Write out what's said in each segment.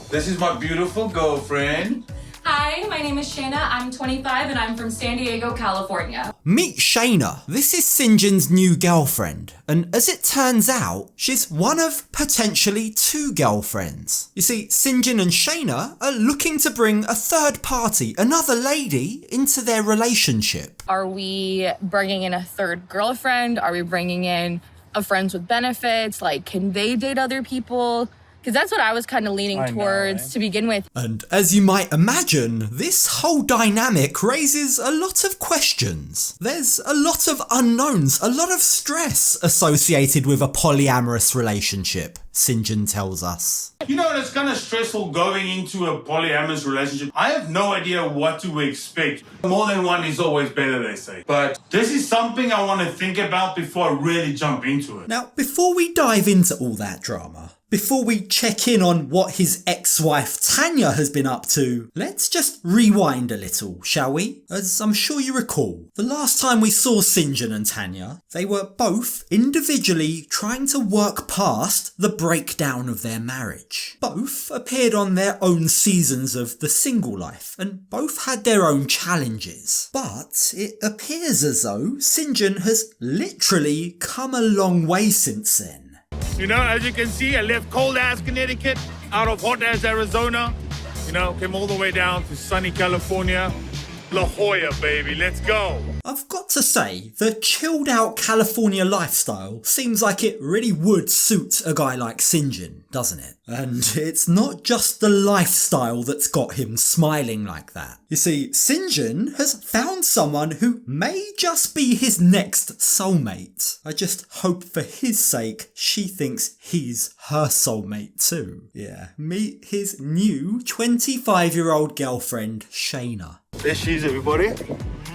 This is my beautiful girlfriend. Hi, my name is Shayna. I'm 25 and I'm from San Diego, California. Meet Shayna. This is Syngin's new girlfriend. And as it turns out, she's one of potentially two girlfriends. You see, Syngin and Shayna are looking to bring a third party, another lady, into their relationship. Are we bringing in a third girlfriend? Are we bringing in a friends with benefits? Like, can they date other people? Because that's what I was kind of leaning towards to begin with. And as you might imagine, this whole dynamic raises a lot of questions. There's a lot of unknowns, a lot of stress associated with a polyamorous relationship, Syngin tells us. You know, it's kind of stressful going into a polyamorous relationship. I have no idea what to expect. More than one is always better, they say. But this is something I want to think about before I really jump into it. Now, before we dive into all that drama, before we check in on what his ex-wife Tania has been up to, let's just rewind a little, shall we? As I'm sure you recall, the last time we saw Syngin and Tania, they were both individually trying to work past the breakdown of their marriage. Both appeared on their own seasons of the single life, and both had their own challenges. But it appears as though Syngin has literally come a long way since then. You know, as you can see, I left cold-ass Connecticut out of hot-ass Arizona. You know, came all the way down to sunny California. La Jolla, baby, let's go. I've got to say, the chilled out California lifestyle seems like it really would suit a guy like Syngin, doesn't it? And it's not just the lifestyle that's got him smiling like that. You see, Syngin has found someone who may just be his next soulmate. I just hope for his sake she thinks he's her soulmate too. Yeah, meet his new 25-year-old girlfriend, Shayna. There she is, everybody.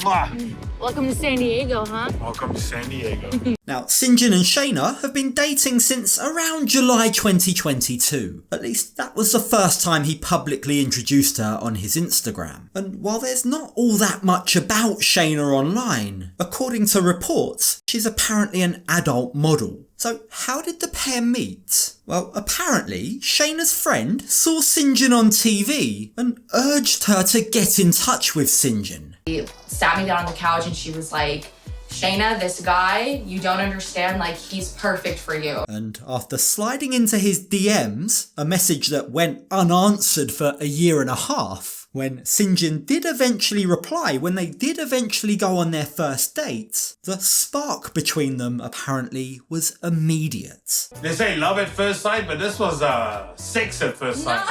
Mwah. Welcome to San Diego, huh? Welcome to San Diego. Now, Syngin and Shayna have been dating since around July 2022. At least that was the first time he publicly introduced her on his Instagram. And while there's not all that much about Shayna online, according to reports, she's apparently an adult model. So how did the pair meet? Well, apparently, Shayna's friend saw Syngin on TV and urged her to get in touch with Syngin. She sat me down on the couch and she was like, Shayna, this guy, you don't understand, like, he's perfect for you. And after sliding into his DMs, a message that went unanswered for a year and a half, when Syngin did eventually reply, when they did eventually go on their first date, the spark between them apparently was immediate. They say love at first sight, but this was sex at first sight.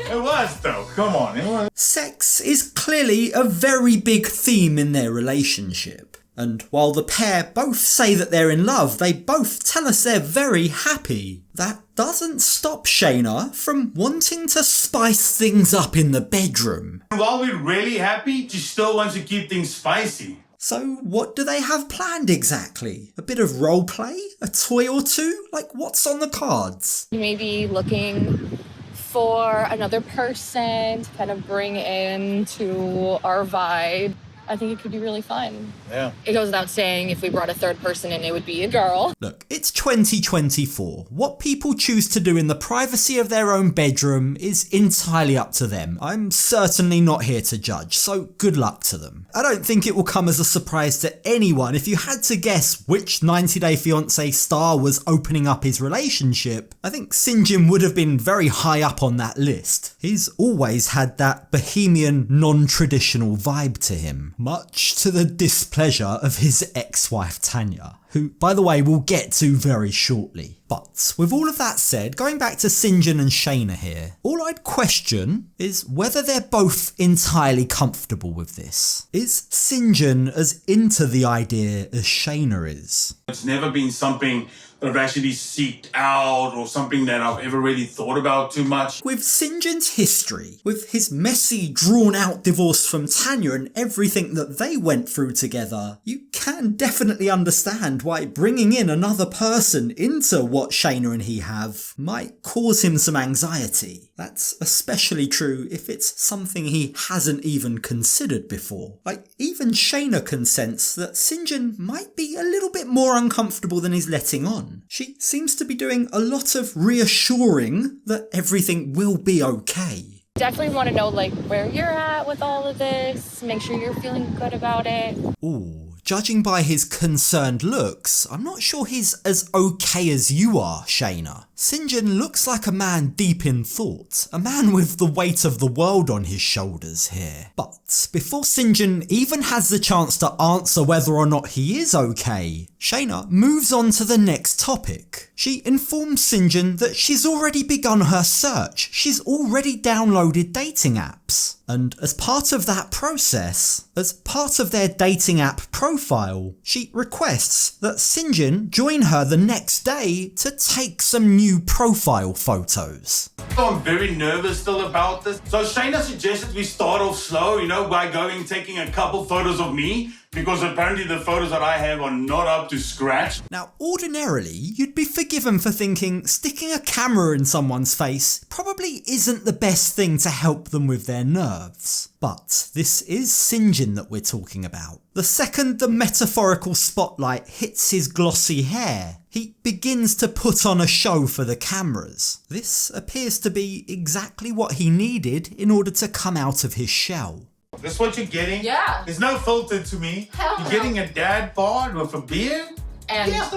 It was though, come on. It was. Sex is clearly a very big theme in their relationship. And while the pair both say that they're in love, they both tell us they're very happy. That doesn't stop Shayna from wanting to spice things up in the bedroom. While we're really happy, she still wants to keep things spicy. So what do they have planned exactly? A bit of role play? A toy or two? Like, what's on the cards? Maybe looking for another person to kind of bring into our vibe. I think it could be really fun. Yeah. It goes without saying, if we brought a third person in, it would be a girl. Look, it's 2024. What people choose to do in the privacy of their own bedroom is entirely up to them. I'm certainly not here to judge, so good luck to them. I don't think it will come as a surprise to anyone if you had to guess which 90 Day Fiancé star was opening up his relationship. I think Syngin would have been very high up on that list. He's always had that bohemian, non-traditional vibe to him, much to the displeasure of his ex-wife Tania, who, by the way, we'll get to very shortly. But with all of that said, going back to Syngin and Shayna here, all I'd question is whether they're both entirely comfortable with this. Is Syngin as into the idea as Shayna is? It's never been something that I've actually seeked out or something that I've ever really thought about too much. With Syngin's history, with his messy, drawn-out divorce from Tania and everything that they went through together, you can definitely understand understand why bringing in another person into what Shayna and he have might cause him some anxiety. That's especially true if it's something he hasn't even considered before. Like, even Shayna can sense that Syngin might be a little bit more uncomfortable than he's letting on. She seems to be doing a lot of reassuring that everything will be okay. Definitely want to know like where you're at with all of this, make sure you're feeling good about it. Ooh, judging by his concerned looks, I'm not sure he's as okay as you are, Shayna. Syngin looks like a man deep in thought, a man with the weight of the world on his shoulders here. But before Syngin even has the chance to answer whether or not he is okay, Shayna moves on to the next topic. She informs Syngin that she's already begun her search. She's already downloaded dating apps. And as part of that process, as part of their dating app profile, she requests that Syngin join her the next day to take some new profile photos. I'm very nervous still about this. So Shayna suggested we start off slow, by taking a couple photos of me, because apparently the photos that I have are not up to scratch. Now, ordinarily, you'd be forgiven for thinking sticking a camera in someone's face probably isn't the best thing to help them with their nerves. But this is Syngin that we're talking about. The second the metaphorical spotlight hits his glossy hair, he begins to put on a show for the cameras. This appears to be exactly what he needed in order to come out of his shell. This what you're getting? Yeah. There's no filter to me. Hell You're no. getting a dad bod with a beard? And Yeah.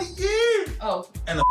oh. And a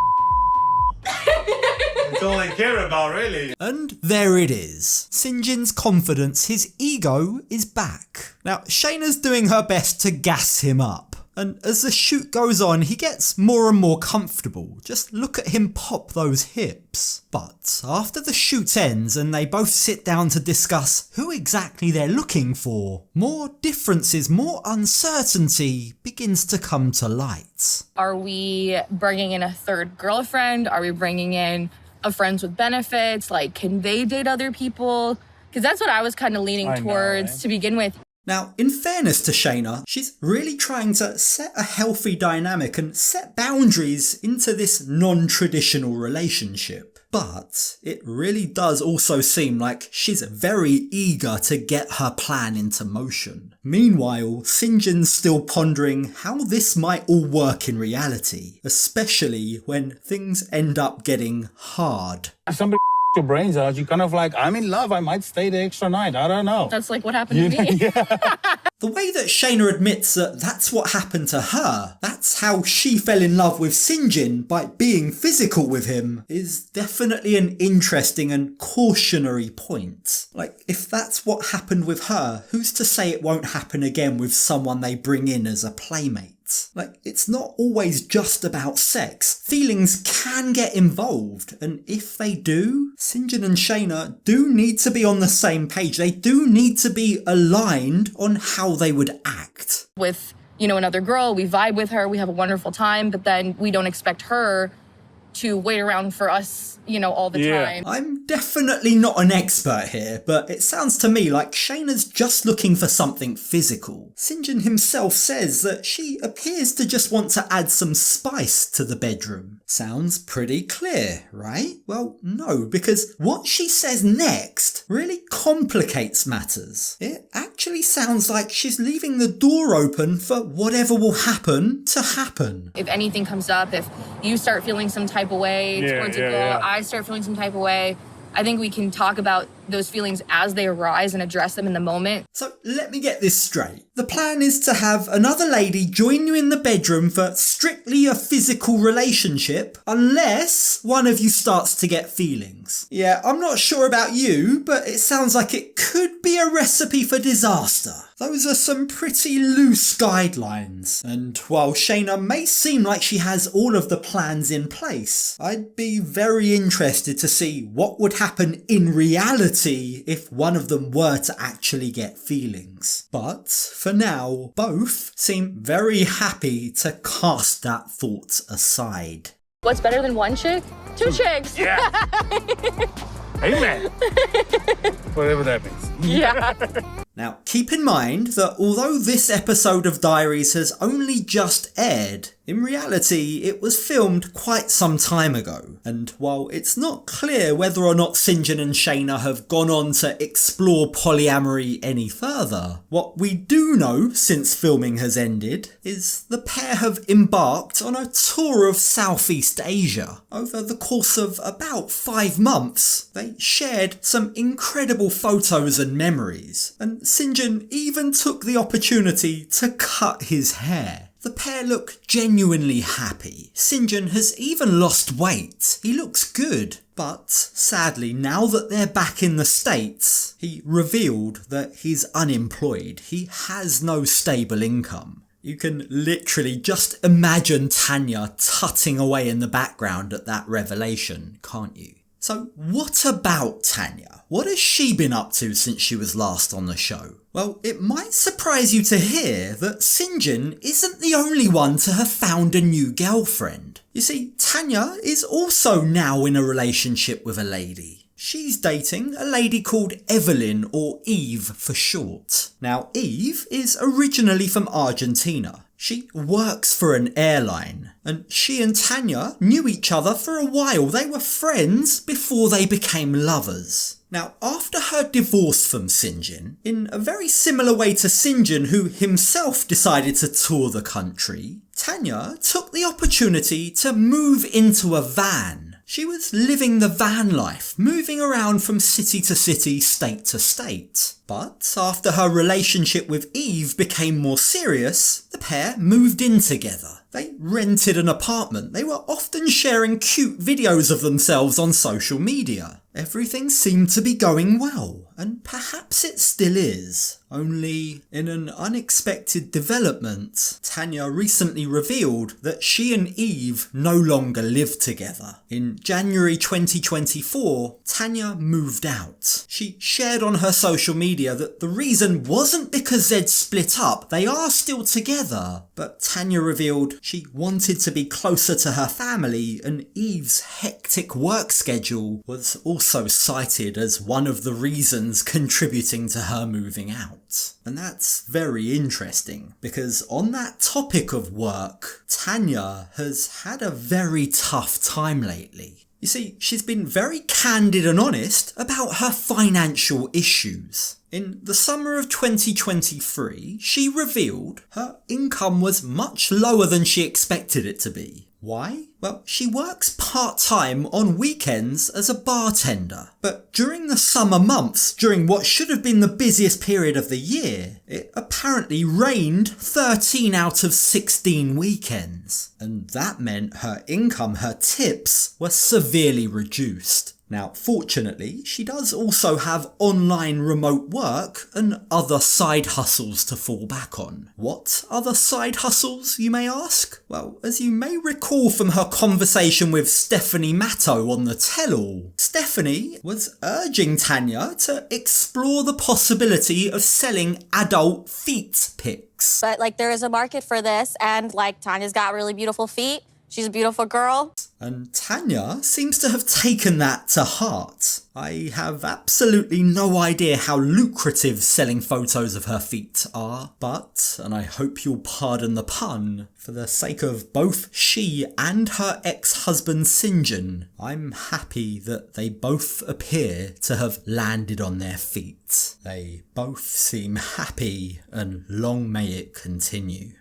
That's all they care about, really. And there it is. Syngin's confidence, his ego, is back. Now, Shayna's doing her best to gas him up. And as the shoot goes on, he gets more and more comfortable. Just look at him pop those hips. But after the shoot ends and they both sit down to discuss who exactly they're looking for, more differences, more uncertainty begins to come to light. Are we bringing in a third girlfriend? Are we bringing in a friends with benefits? Like, can they date other people? Because that's what I was kind of leaning towards to begin with. Now, in fairness to Shayna, she's really trying to set a healthy dynamic and set boundaries into this non-traditional relationship. But it really does also seem like she's very eager to get her plan into motion. Meanwhile, Syngin's still pondering how this might all work in reality, especially when things end up getting hard. If somebody your brains out, you kind of like, I'm in love, I might stay the extra night, I don't know. That's like what happened to me. The way that Shayna admits that that's what happened to her, that's how she fell in love with Syngin by being physical with him, is definitely an interesting and cautionary point. Like, if that's what happened with her, who's to say it won't happen again with someone they bring in as a playmate? Like, it's not always just about sex. Feelings can get involved, and if they do, Syngin and Shayna do need to be on the same page. They do need to be aligned on how they would act. With, another girl, we vibe with her, we have a wonderful time, but then we don't expect her to wait around for us, all the time. I'm definitely not an expert here, but it sounds to me like Shayna's just looking for something physical. Syngin himself says that she appears to just want to add some spice to the bedroom. Sounds pretty clear, right? Well, no, because what she says next really complicates matters. It actually sounds like she's leaving the door open for whatever will happen to happen. If anything comes up, if you start feeling some type of way towards a girl, I start feeling some type of way, I think we can talk about those feelings as they arise and address them in the moment. So let me get this straight. The plan is to have another lady join you in the bedroom for strictly a physical relationship, unless one of you starts to get feelings. Yeah, I'm not sure about you, but it sounds like it could be a recipe for disaster. Those are some pretty loose guidelines. And while Shayna may seem like she has all of the plans in place, I'd be very interested to see what would happen in reality if one of them were to actually get feelings. But for now, both seem very happy to cast that thought aside. What's better than one chick? Two chicks. Yeah. Amen. Whatever that means. Yeah. Now, keep in mind that although this episode of Diaries has only just aired, in reality it was filmed quite some time ago, and while it's not clear whether or not Syngin and Shayna have gone on to explore polyamory any further, what we do know since filming has ended is the pair have embarked on a tour of Southeast Asia. Over the course of about 5 months, they shared some incredible photos and memories, and Syngin even took the opportunity to cut his hair. The pair look genuinely happy. Syngin has even lost weight. He looks good. But sadly, now that they're back in the States, he revealed that he's unemployed. He has no stable income. You can literally just imagine Tania tutting away in the background at that revelation, can't you? So what about Tania? What has she been up to since she was last on the show? Well, it might surprise you to hear that Syngin isn't the only one to have found a new girlfriend. You see, Tania is also now in a relationship with a lady. She's dating a lady called Evelyn, or Eve for short. Now, Eve is originally from Argentina. She works for an airline, and she and Tania knew each other for a while. They were friends before they became lovers. Now, after her divorce from Syngin, in a very similar way to Syngin, who himself decided to tour the country, Tania took the opportunity to move into a van. She was living the van life, moving around from city to city, state to state. But after her relationship with Eve became more serious, the pair moved in together. They rented an apartment. They were often sharing cute videos of themselves on social media. Everything seemed to be going well, and perhaps it still is. Only, in an unexpected development, Tania recently revealed that she and Eve no longer live together. In January 2024, Tania moved out. She shared on her social media that the reason wasn't because they'd split up. They are still together. But Tania revealed she wanted to be closer to her family, and Eve's hectic work schedule was also cited as one of the reasons contributing to her moving out. And that's very interesting, because on that topic of work, Tania has had a very tough time lately. You see, she's been very candid and honest about her financial issues. In the summer of 2023, she revealed her income was much lower than she expected it to be. Why? Well, she works part-time on weekends as a bartender. But during the summer months, during what should have been the busiest period of the year, it apparently rained 13 out of 16 weekends. And that meant her income, her tips, were severely reduced. Now, fortunately, she does also have online remote work and other side hustles to fall back on. What other side hustles, you may ask? Well, as you may recall from her conversation with Stephanie Matto on the tell-all, Stephanie was urging Tania to explore the possibility of selling adult feet pics. But there is a market for this, and Tania's got really beautiful feet. She's a beautiful girl. And Tania seems to have taken that to heart. I have absolutely no idea how lucrative selling photos of her feet are, but, and I hope you'll pardon the pun, for the sake of both she and her ex-husband Syngin, I'm happy that they both appear to have landed on their feet. They both seem happy, and long may it continue.